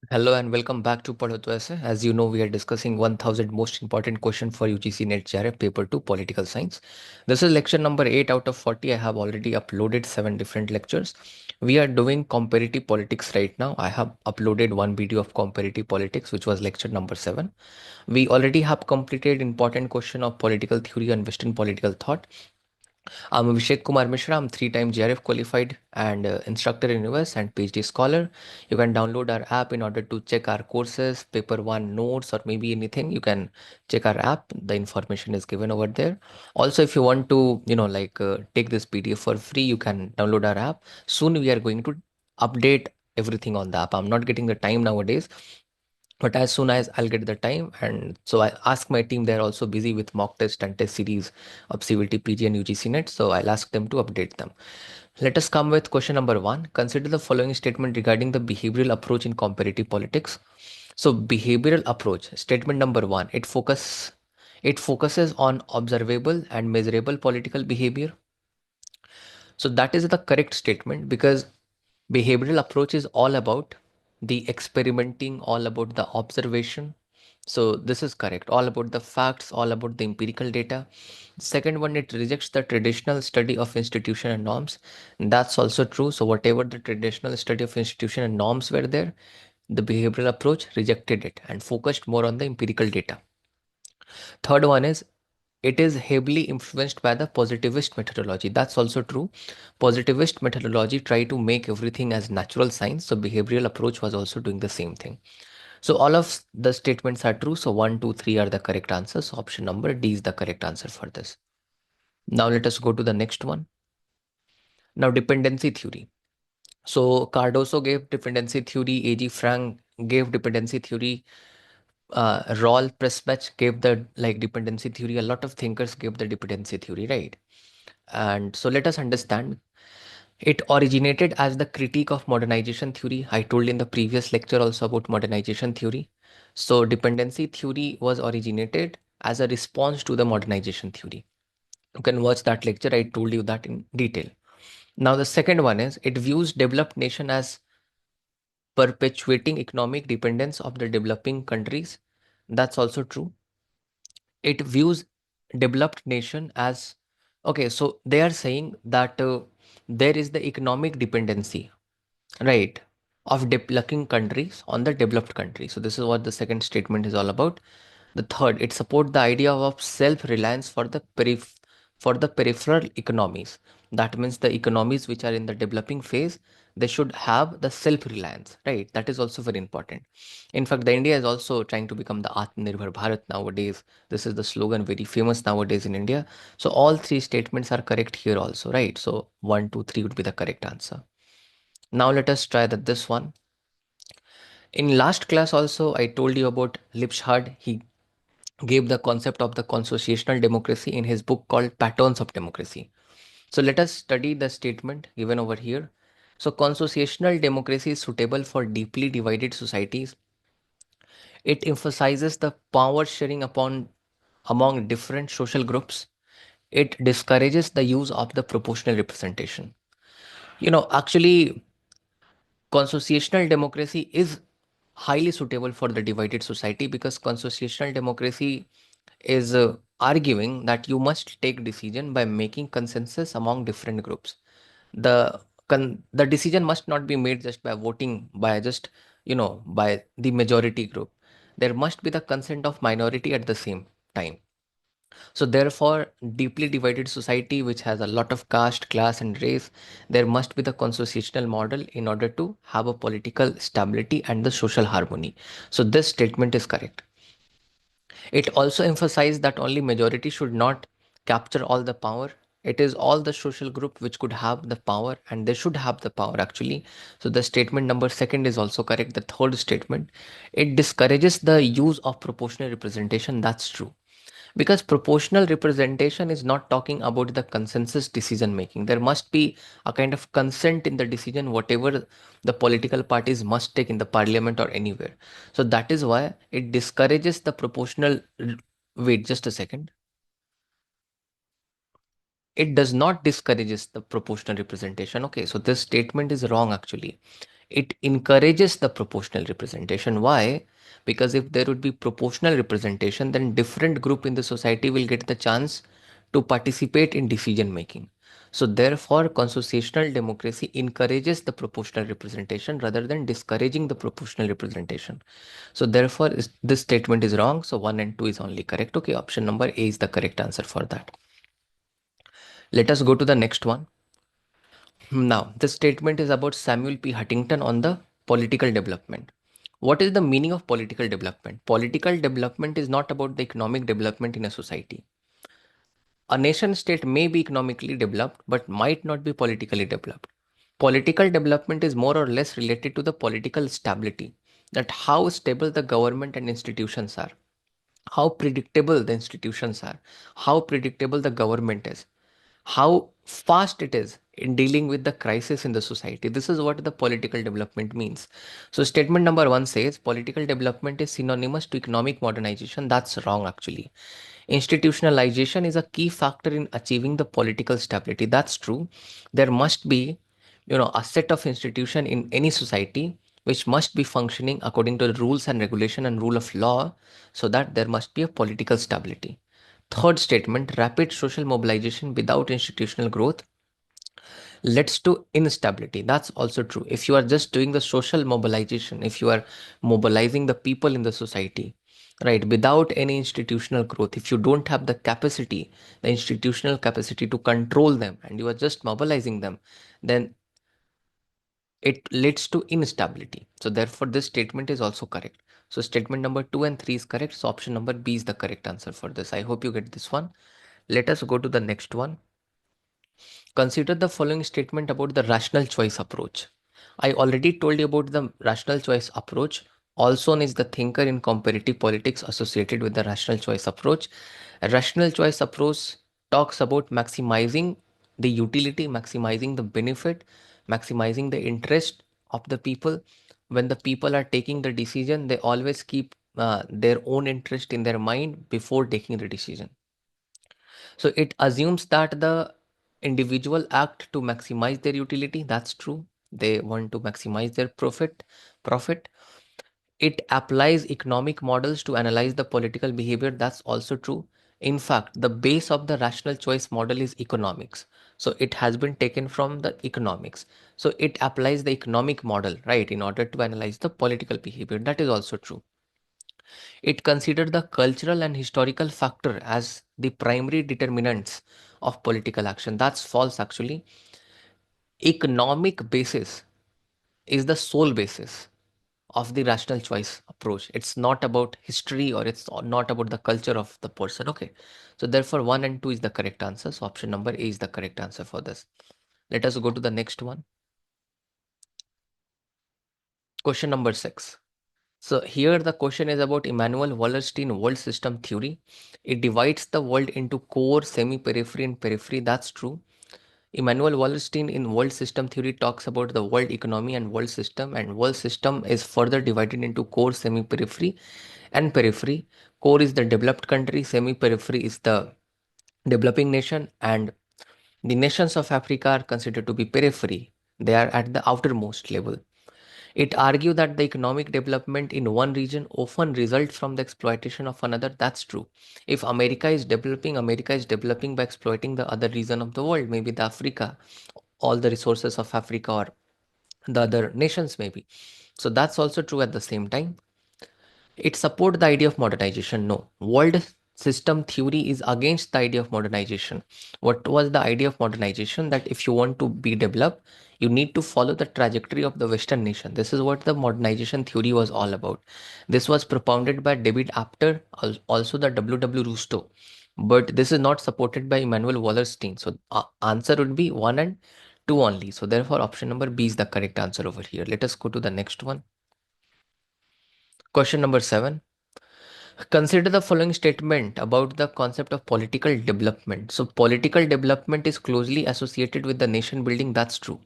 Hello and welcome back to Padho to Aise. As you know, we are discussing 1000 most important question for UGC NET JRF paper 2 political science. This is lecture number 8 out of 40. I have already uploaded 7 different lectures. We are doing comparative politics right now. I have uploaded one video of comparative politics, which was lecture number 7. We already have completed important question of political theory and Western political thought. I'm Abhishek Kumar Mishra. I'm three-time JRF qualified and instructor in US and PhD scholar. You can download our app in order to check our courses, paper one notes, or maybe anything. You can check our app. The information is given over there. Also, if you want to, take this PDF for free, you can download our app. Soon we are going to update everything on the app. I'm not getting the time nowadays, but as soon as I'll get the time, and so I ask my team, they're also busy with mock test and test series of CVT, PG, and UGC net. So I'll ask them to update them. Let us come with question number one. Consider the following statement regarding the behavioral approach in comparative politics. So behavioral approach, statement number one, it focuses on observable and measurable political behavior. So that is the correct statement because behavioral approach is all about the experimenting, all about the observation. So this is correct. All about the facts, all about the empirical data. Second one, it rejects the traditional study of institution and norms. That's also true. So whatever the traditional study of institution and norms were there, the behavioral approach rejected it and focused more on the empirical data. Third one is it is heavily influenced by the positivist methodology. That's also true. Positivist methodology try to make everything as natural science. So behavioral approach was also doing the same thing. So all of the statements are true. So 1, 2, 3 are the correct answers. So option number D is the correct answer for this. Now let us go to the next one. Now dependency theory. So Cardoso gave dependency theory. A.G. Frank gave dependency theory. Roll Pressmatch gave the dependency theory. A lot of thinkers gave the dependency theory, right? And so let us understand. It originated as the critique of modernization theory. I told in the previous lecture also about modernization theory. So dependency theory was originated as a response to the modernization theory. You can watch that lecture. I told you that in detail. Now the second one is it views developed nation as perpetuating economic dependence of the developing countries. That's also true. It views developed nation as okay. So they are saying that there is the economic dependency, right, of developing countries on the developed countries. So this is what the second statement is all about. The third, it supports the idea of self-reliance for the peripheral economies. That means the economies which are in the developing phase, they should have the self-reliance, right? That is also very important. In fact, the India is also trying to become the Atmanirbhar Bharat nowadays. This is the slogan very famous nowadays in India. So all three statements are correct here also, right? So 1, 2, 3 would be the correct answer. Now let us try this one. In last class also, I told you about Lipschard. He gave the concept of the consociational democracy in his book called Patterns of Democracy. So let us study the statement given over here. So consociational democracy is suitable for deeply divided societies. It emphasizes the power sharing upon among different social groups. It discourages the use of the proportional representation. Actually, consociational democracy is highly suitable for the divided society because consociational democracy is arguing that you must take decision by making consensus among different groups. The decision must not be made just by voting by just by the majority group. There must be the consent of minority at the same time. So therefore, deeply divided society which has a lot of caste, class, and race, there must be the consociational model in order to have a political stability and the social harmony. So this statement is correct. It also emphasized that only majority should not capture all the power. It is all the social group which could have the power and they should have the power actually. So the statement number second is also correct. The third statement, it discourages the use of proportional representation. That's true because proportional representation is not talking about the consensus decision making. There must be a kind of consent in the decision whatever the political parties must take in the parliament or anywhere. So that is why it discourages the wait just a second. It does not discourages the proportional representation. Okay, so this statement is wrong actually. It encourages the proportional representation. Why? Because if there would be proportional representation, then different group in the society will get the chance to participate in decision making. So therefore, constitutional democracy encourages the proportional representation rather than discouraging the proportional representation. So therefore, this statement is wrong. So 1 and 2 is only correct. Okay, option number A is the correct answer for that. Let us go to the next one. Now, this statement is about Samuel P. Huntington on the political development. What is the meaning of political development? Political development is not about the economic development in a society. A nation state may be economically developed but might not be politically developed. Political development is more or less related to the political stability, that how stable the government and institutions are, how predictable the institutions are, how predictable the government is, how fast it is in dealing with the crisis in the society. This is what the political development means. So, statement number 1 says political development is synonymous to economic modernization. That's wrong, actually. Institutionalization is a key factor in achieving the political stability. That's true. There must be, a set of institution in any society which must be functioning according to the rules and regulation and rule of law, so that there must be a political stability. Third statement, rapid social mobilization without institutional growth leads to instability. That's also true. If you are just doing the social mobilization, if you are mobilizing the people in the society, right, without any institutional growth, if you don't have the capacity, the institutional capacity to control them, and you are just mobilizing them, then it leads to instability. So therefore, this statement is also correct. So statement number 2 and 3 is correct. So option number B is the correct answer for this. I hope you get this one. Let us go to the next one. Consider the following statement about the rational choice approach. I already told you about the rational choice approach. Also is the thinker in comparative politics associated with the rational choice approach. A rational choice approach talks about maximizing the utility, maximizing the benefit, maximizing the interest of the people. When the people are taking the decision, they always keep their own interest in their mind before taking the decision. So it assumes that the individual act to maximize their utility. That's true. They want to maximize their profit. It applies economic models to analyze the political behavior. That's also true. In fact, the base of the rational choice model is economics. So it has been taken from the economics. So it applies the economic model, right, in order to analyze the political behavior. That is also true. It considered the cultural and historical factor as the primary determinants of political action. That's false, actually. Economic basis is the sole basis of the rational choice approach. It's not about history, or it's not about the culture of the person. Okay. So therefore 1 and 2 is the correct answer. So option number A is the correct answer for this. Let us go to the next one. Question number 6. So here the question is about Immanuel Wallerstein world system theory. It divides the world into core, semi-periphery, and periphery. That's true. Immanuel Wallerstein in world system theory talks about the world economy and world system is further divided into core, semi-periphery, and periphery. Core is the developed country, semi-periphery is the developing nation, and the nations of Africa are considered to be periphery. They are at the outermost level. It argues that the economic development in one region often results from the exploitation of another. That's true. If America is developing by exploiting the other region of the world, maybe the Africa, all the resources of Africa, or the other nations maybe. So that's also true at the same time. It supports the idea of modernization. No. World system theory is against the idea of modernization. What was the idea of modernization? That if you want to be developed, you need to follow the trajectory of the Western nation. This is what the modernization theory was all about. This was propounded by David Apter, also the W. Rusto. But this is not supported by Immanuel Wallerstein. So answer would be 1 and 2 only. So therefore option number B is the correct answer over here. Let us go to the next one. Question number 7. Consider the following statement about the concept of political development. So, political development is closely associated with the nation building. That's true.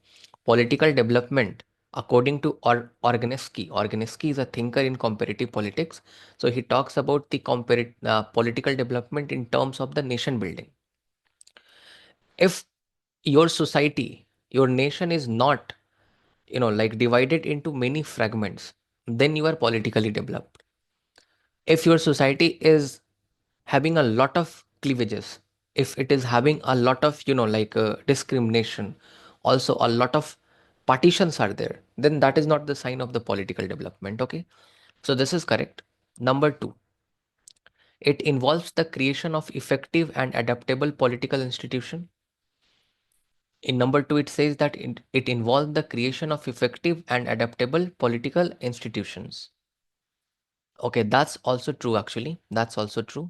Political development, according to Organesky is a thinker in comparative politics. So, he talks about the political development in terms of the nation building. If your society, your nation is not like divide it into many fragments, then you are politically developed. If your society is having a lot of cleavages, if it is having a lot of discrimination, also a lot of partitions are there, then that is not the sign of the political development. Okay, so this is correct. Number 2, it involves the creation of effective and adaptable political institution. In number 2, it says that it involves the creation of effective and adaptable political institutions. Okay, that's also true actually. That's also true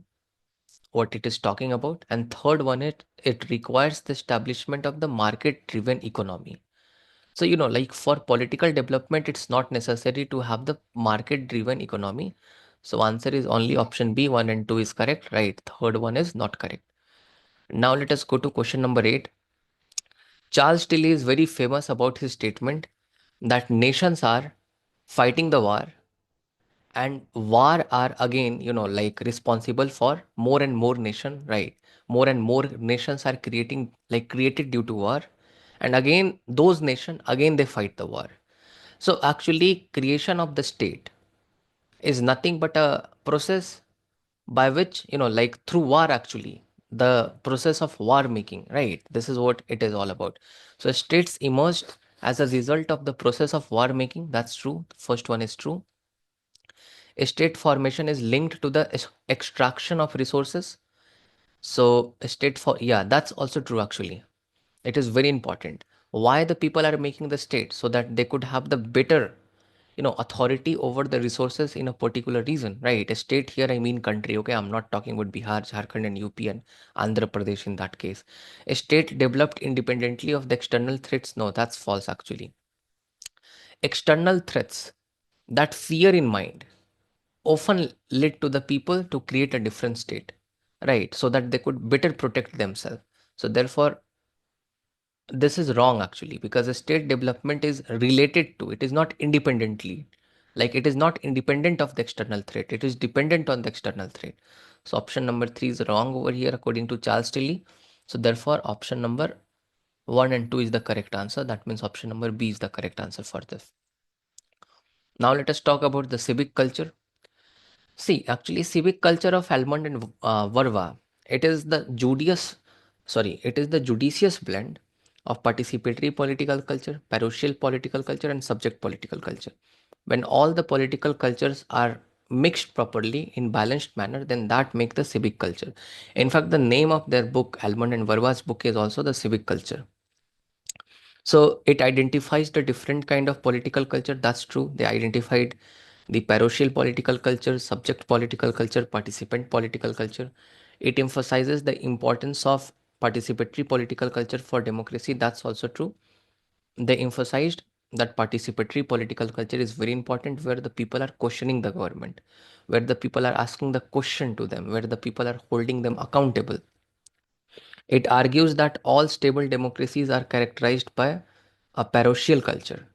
what it is talking about. And third one, it requires the establishment of the market driven economy. So like for political development, it's not necessary to have the market driven economy. So answer is only option B. 1 and 2 is correct, right? Third one is not correct. Now let us go to question number 8. Charles Tilly is very famous about his statement that nations are fighting the war, and war are again responsible for more and more nation, right? More and more nations are created due to war, and again those nation again they fight the war. So actually creation of the state is nothing but a process by which through war actually, the process of war making, right? This is what it is all about. So states emerged as a result of the process of war making. That's true. First one is true. State formation is linked to the extraction of resources. So state for, yeah, that's also true actually. It is very important why the people are making the state, so that they could have the better authority over the resources in a particular region, right? A state here, I mean country. Okay, I'm not talking about Bihar, Jharkhand and UP and Andhra Pradesh in that case. A state developed independently of the external threats, no, that's false actually. External threats, that fear in mind, often led to the people to create a different state, right? So that they could better protect themselves. So therefore this is wrong actually, because a state development is related to, it is not independently, like it is not independent of the external threat, it is dependent on the external threat. So option number 3 is wrong over here according to Charles Tilly. So therefore option number 1 and 2 is the correct answer. That means option number B is the correct answer for this. Now let us talk about the civic culture. See, actually, civic culture of Almond and Varva, it is the it is the judicious blend of participatory political culture, parochial political culture, and subject political culture. When all the political cultures are mixed properly in balanced manner, then that makes the civic culture. In fact, the name of their book, Almond and Varva's book, is also the civic culture. So it identifies the different kind of political culture. That's true. They identified the parochial political culture, subject political culture, participant political culture. It emphasizes the importance of participatory political culture for democracy. That's also true. They emphasized that participatory political culture is very important, where the people are questioning the government, where the people are asking the question to them, where the people are holding them accountable. It argues that all stable democracies are characterized by a parochial culture.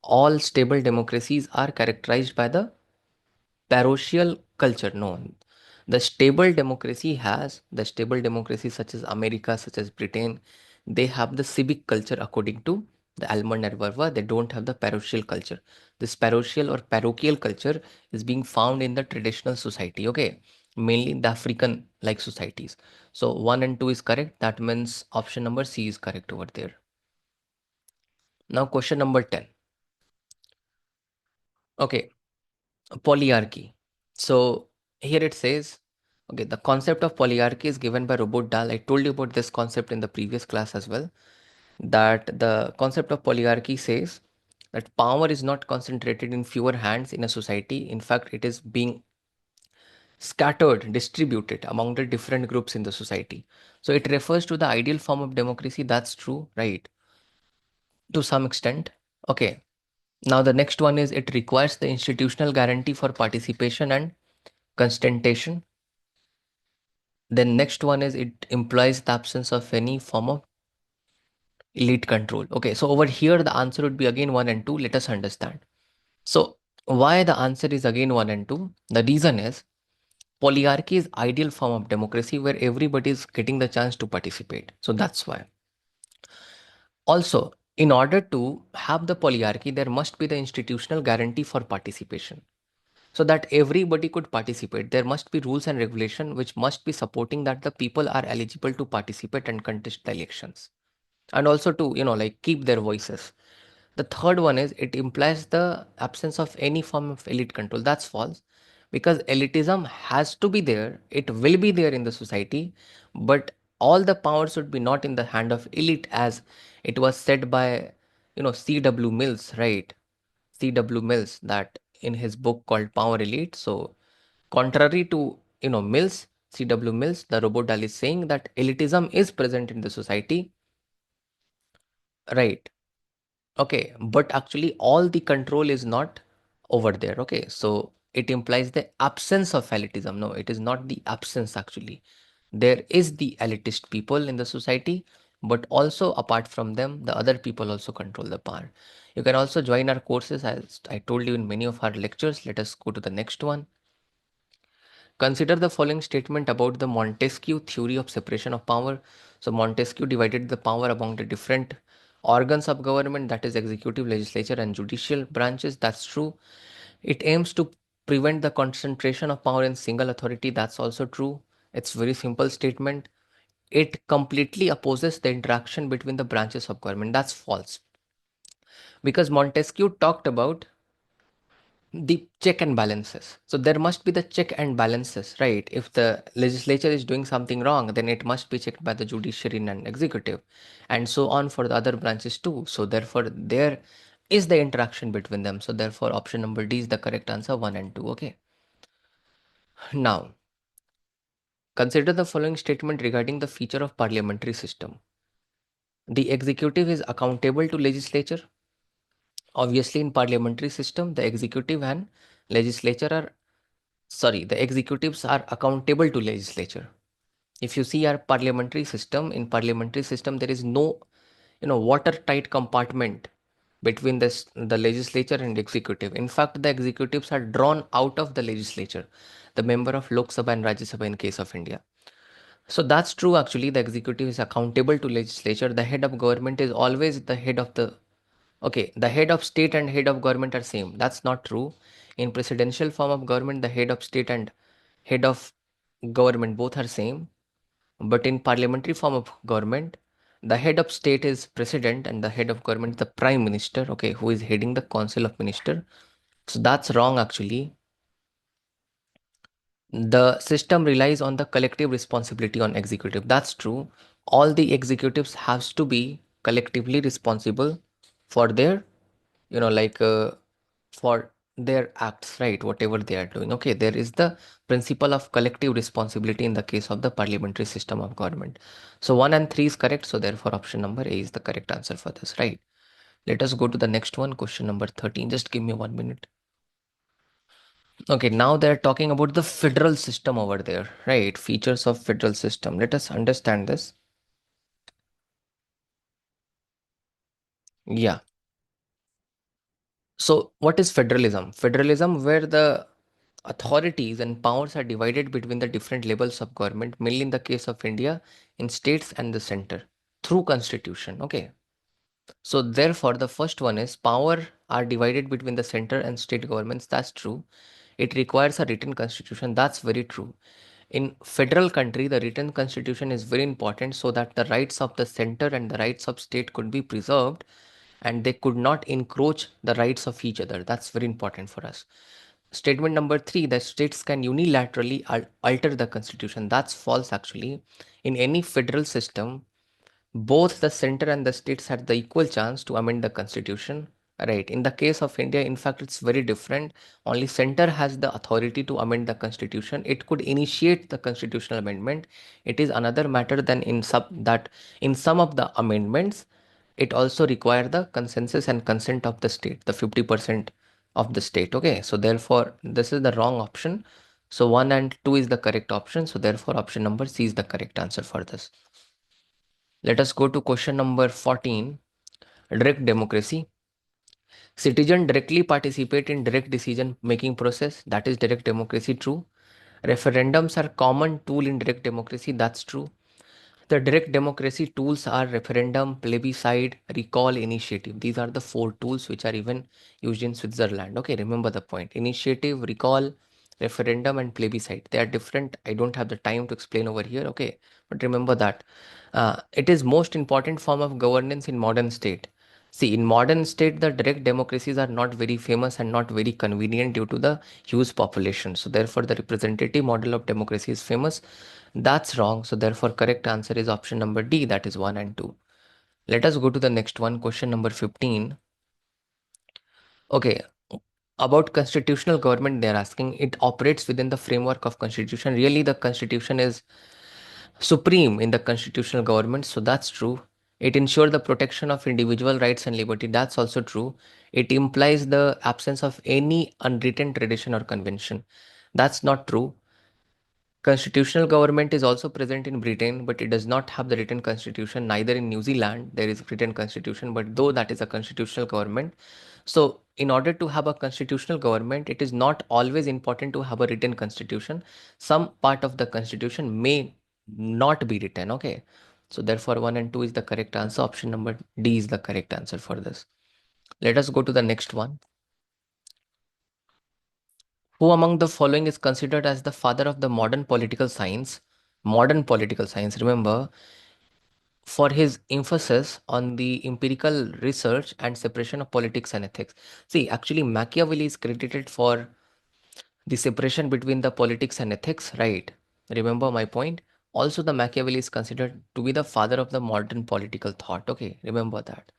All stable democracies are characterized by the parochial culture. No, the stable democracy such as America, such as Britain, they have the civic culture according to the Almond and Verva. They don't have the parochial culture. This parochial or parochial culture is being found in the traditional society. Okay, mainly in the African like societies. So 1 and 2 is correct. That means option number C is correct over there. Now question number 10. Okay, polyarchy. So here it says, okay, the concept of polyarchy is given by Robert Dahl. I told you about this concept in the previous class as well. That the concept of polyarchy says that power is not concentrated in fewer hands in a society. In fact, it is being scattered, distributed among the different groups in the society. So it refers to the ideal form of democracy. That's true, right? To some extent. Okay. Now the next one is it requires the institutional guarantee for participation and constantation. Then next one is it implies the absence of any form of elite control. Okay, so over here the answer would be again 1 and 2. Let us understand. So why the answer is again 1 and 2? The reason is polyarchy is ideal form of democracy where everybody is getting the chance to participate. So that's why. Also, In order to have the polyarchy, there must be the institutional guarantee for participation. So that everybody could participate, there must be rules and regulation which must be supporting that the people are eligible to participate and contest the elections, and also to, like, keep their voices. The third one is it implies the absence of any form of elite control. That's false, because elitism has to be there. It will be there in the society, but all the power should be not in the hand of elite, as it was said by, C.W. Mills, right? C.W. Mills, that in his book called Power Elite. So, contrary to, Mills, C.W. Mills, the robot Dal is saying that elitism is present in the society, right? Okay, but actually all the control is not over there. Okay, so it implies the absence of elitism. No, it is not the absence actually. There is the elitist people in the society, but also apart from them, the other people also control the power. You can also join our courses, as I told you in many of our lectures. Let us go to the next one. Consider the following statement about the Montesquieu theory of separation of power. So, Montesquieu divided the power among the different organs of government, that is, executive, legislature, and judicial branches. That's true. It aims to prevent the concentration of power in single authority. That's also true. It's very simple statement. It completely opposes the interaction between the branches of government. That's false. Because Montesquieu talked about the check and balances. So there must be the check and balances, right? If the legislature is doing something wrong, then it must be checked by the judiciary and executive, and so on for the other branches too. So therefore, there is the interaction between them. So therefore, option number D is the correct answer, 1 and 2. Okay. Now, consider the following statement regarding the feature of parliamentary system. The executive is accountable to legislature. Obviously, in parliamentary system, the executive and legislature are the executives are accountable to legislature. If you see our parliamentary system, in parliamentary system there is no, watertight compartment between this the legislature and executive. In fact, the executives are drawn out of the legislature, the member of Lok Sabha and Rajya Sabha in case of India. So that's true. Actually, the executive is accountable to legislature. The head of government is always the head of the, okay, the head of state and head of government are same. That's not true. In presidential form of government, the head of state and head of government both are same. But in parliamentary form of government, the head of state is president and the head of government is the prime minister, okay, who is heading the council of minister. So that's wrong actually. The system relies on the collective responsibility on executive. That's true. All the executives has to be collectively responsible for their, like, for their acts, right? Whatever they are doing. Okay, there is the principle of collective responsibility in the case of the parliamentary system of government. So 1 and 3 is correct. So therefore, option number A is the correct answer for this, right? Let us go to the next one, question number 13. Just give me 1 minute. Okay, now they're talking about the federal system over there, right? Features of federal system. Let us understand this. Yeah. So what is federalism? Federalism, where the authorities and powers are divided between the different levels of government, mainly in the case of India, in states and the center through constitution. Okay. So therefore, the first one is power are divided between the center and state governments. That's true. It requires a written constitution. That's very true. In federal country, the written constitution is very important so that the rights of the center and the rights of state could be preserved and they could not encroach the rights of each other. That's very important for us. Statement number 3, that states can unilaterally alter the constitution. That's false actually. In any federal system, both the center and the states had the equal chance to amend the constitution, right? In the case of India, in fact, it's very different. Only center has the authority to amend the constitution. It could initiate the constitutional amendment. It is another matter than in some of the amendments it also require the consensus and consent of the state, the 50% of the state. Okay, so therefore this is the wrong option. So 1 and 2 is the correct option. So therefore option number C is the correct answer for this. Let us go to question number 14. Direct democracy. Citizen directly participate in direct decision making process. That is direct democracy. True. Referendums are common tool in direct democracy. That's true. The direct democracy tools are referendum, plebiscite, recall, initiative. These are the four tools which are even used in Switzerland. Okay, remember the point. Initiative, recall, referendum, and plebiscite. They are different. I don't have the time to explain over here. Okay, but remember that. It is most important form of governance in modern state. See, in modern state, the direct democracies are not very famous and not very convenient due to the huge population. So therefore, the representative model of democracy is famous. That's wrong. So therefore, correct answer is option number D, that is 1 and 2. Let us go to the next one, question number 15. Okay, about constitutional government, they're asking it operates within the framework of constitution. Really, the constitution is supreme in the constitutional government, so that's true. It ensures the protection of individual rights and liberty. That's also true. It implies the absence of any unwritten tradition or convention. That's not true. Constitutional government is also present in Britain, but it does not have the written constitution. Neither in New Zealand there is written constitution, but though that is a constitutional government. So, in order to have a constitutional government, it is not always important to have a written constitution. Some part of the constitution may not be written. Okay. So, therefore, 1 and 2 is the correct answer. Option number D is the correct answer for this. Let us go to the next one. Who among the following is considered as the father of the modern political science? Modern political science, remember, for his emphasis on the empirical research and separation of politics and ethics. See, actually, Machiavelli is credited for the separation between the politics and ethics, right? Remember my point? Also, the Machiavelli is considered to be the father of the modern political thought. Okay, remember that.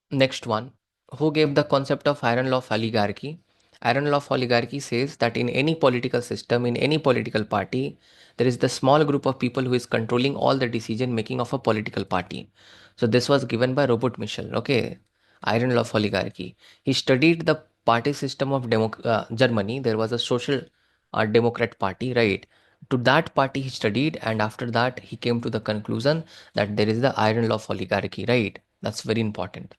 Next one, who gave the concept of iron law of oligarchy? Iron law of oligarchy says that in any political system, in any political party, there is the small group of people who is controlling all the decision making of a political party. So this was given by Robert Michel. Okay, iron law of oligarchy. He studied the party system of Germany. There was a social democrat party, right? To that party he studied, and after that he came to the conclusion that there is the iron law of oligarchy, right? That's very important.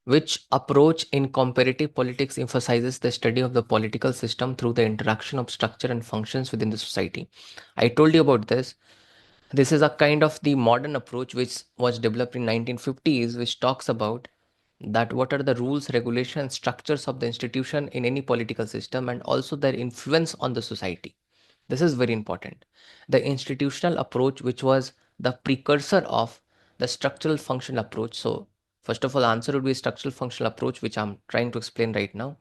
Which approach in comparative politics emphasizes the study of the political system through the interaction of structure and functions within the society? I told you about this. This is a kind of the modern approach which was developed in 1950s, which talks about that what are the rules, regulations, structures of the institution in any political system, and also their influence on the society. This is very important. The institutional approach, which was the precursor of the structural functional approach. So, first of all, answer would be structural functional approach, which I'm trying to explain right now.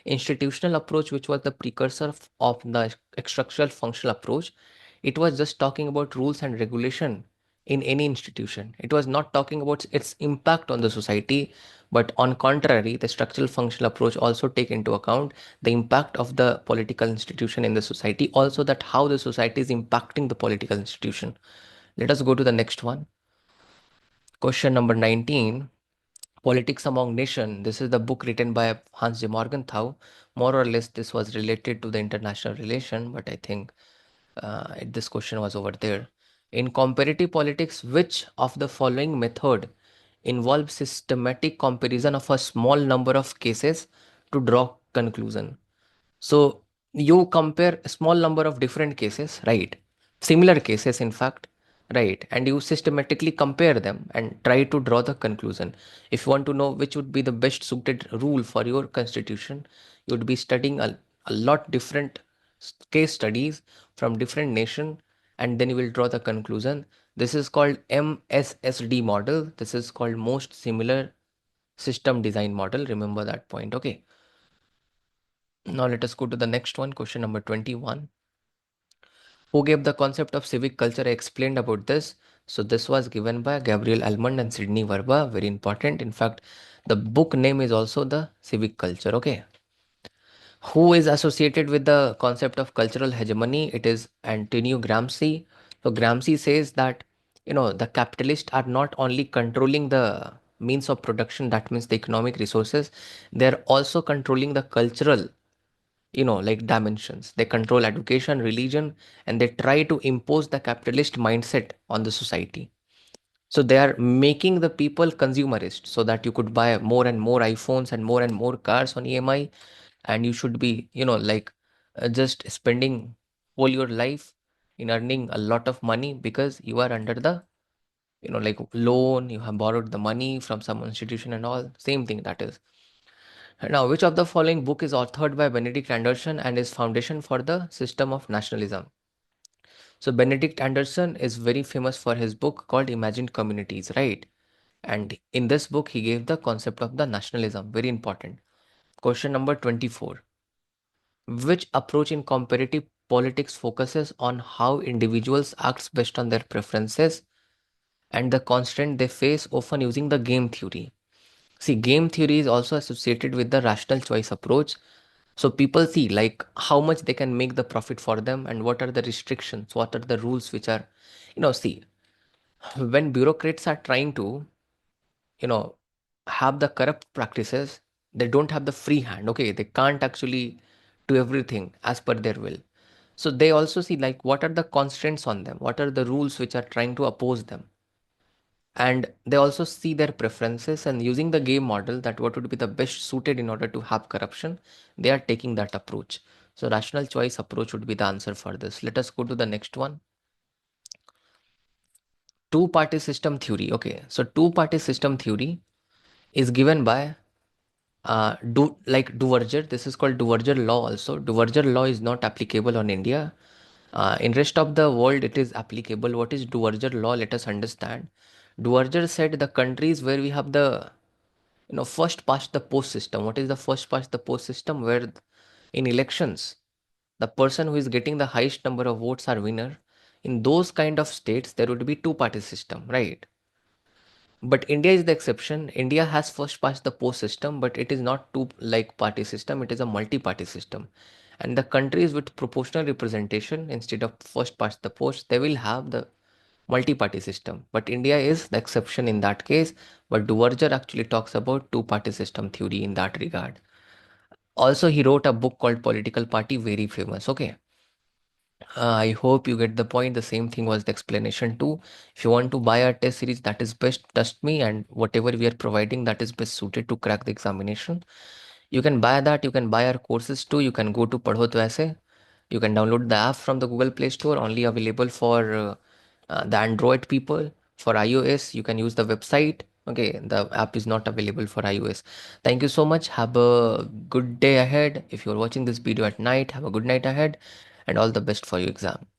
Institutional approach, which was the precursor of the structural functional approach, it was just talking about rules and regulation in any institution. It was not talking about its impact on the society, but on contrary, the structural functional approach also take into account the impact of the political institution in the society, also that how the society is impacting the political institution. Let us go to the next one. Question number 19. Politics Among Nation. This is the book written by Hans de Morgenthau. More or less, this was related to the international relation, but I think this question was over there. In comparative politics, which of the following method involves systematic comparison of a small number of cases to draw conclusion? So you compare a small number of different cases, right? Similar cases, in fact, right? And you systematically compare them and try to draw the conclusion. If you want to know which would be the best suited rule for your constitution, you would be studying a lot different case studies from different nation, and then you will draw the conclusion. This is called MSSD model. This is called most similar system design model. Remember that point. Okay. Now let us go to the next one, question number 21. Who gave the concept of civic culture? I explained about this. So this was given by Gabriel Almond and Sydney Verba. Very important. In fact, the book name is also the civic culture. Okay. Who is associated with the concept of cultural hegemony? It is Antonio Gramsci. So Gramsci says that, the capitalists are not only controlling the means of production, that means the economic resources, they're also controlling the cultural, like dimensions. They control education, religion, and they try to impose the capitalist mindset on the society. So they are making the people consumerist so that you could buy more and more iPhones and more cars on EMI, and you should be, just spending all your life in earning a lot of money because you are under the, like loan, you have borrowed the money from some institution and all. Same thing that is. Now, which of the following book is authored by Benedict Anderson and is foundation for the system of nationalism? So Benedict Anderson is very famous for his book called Imagined Communities, right? And in this book, he gave the concept of the nationalism. Very important. Question number 24. Which approach in comparative politics focuses on how individuals act based on their preferences and the constraint they face, often using the game theory? See, game theory is also associated with the rational choice approach. So people see like how much they can make the profit for them and what are the restrictions, what are the rules which are, see, when bureaucrats are trying to, you know, have the corrupt practices, they don't have the free hand. Okay, they can't actually do everything as per their will. So they also see like what are the constraints on them, what are the rules which are trying to oppose them, and they also see their preferences, and using the game model that what would be the best suited in order to have corruption, they are taking that approach. So rational choice approach would be the answer for this. Let us go to the next one. Two party system theory. Okay, so two party system theory is given by Duverger. This is called Duverger law also. Duverger law is not applicable on India. In rest of the world, it is applicable. What is Duverger law? Let us understand. Duverger said the countries where we have the, first past the post system. What is the first past the post system? Where in elections, the person who is getting the highest number of votes are winner. In those kind of states, there would be two party system, right? But India is the exception. India has first past the post system, but it is not two like party system. It is a multi-party system. And the countries with proportional representation instead of first past the post, they will have the multi-party system. But India is the exception in that case. But Duverger actually talks about two-party system theory in that regard. Also, he wrote a book called Political Party, very famous. Okay. I hope you get the point. The same thing was the explanation too. If you want to buy a test series that is best, trust me, and whatever we are providing that is best suited to crack the examination, you can buy that. You can buy our courses too. You can go to Padho To Aise. You can download the app from the Google Play Store, only available for the Android people. For iOS, you can use the website. Okay, the app is not available for iOS. Thank you so much. Have a good day ahead. If you're watching this video at night, have a good night ahead and all the best for your exam.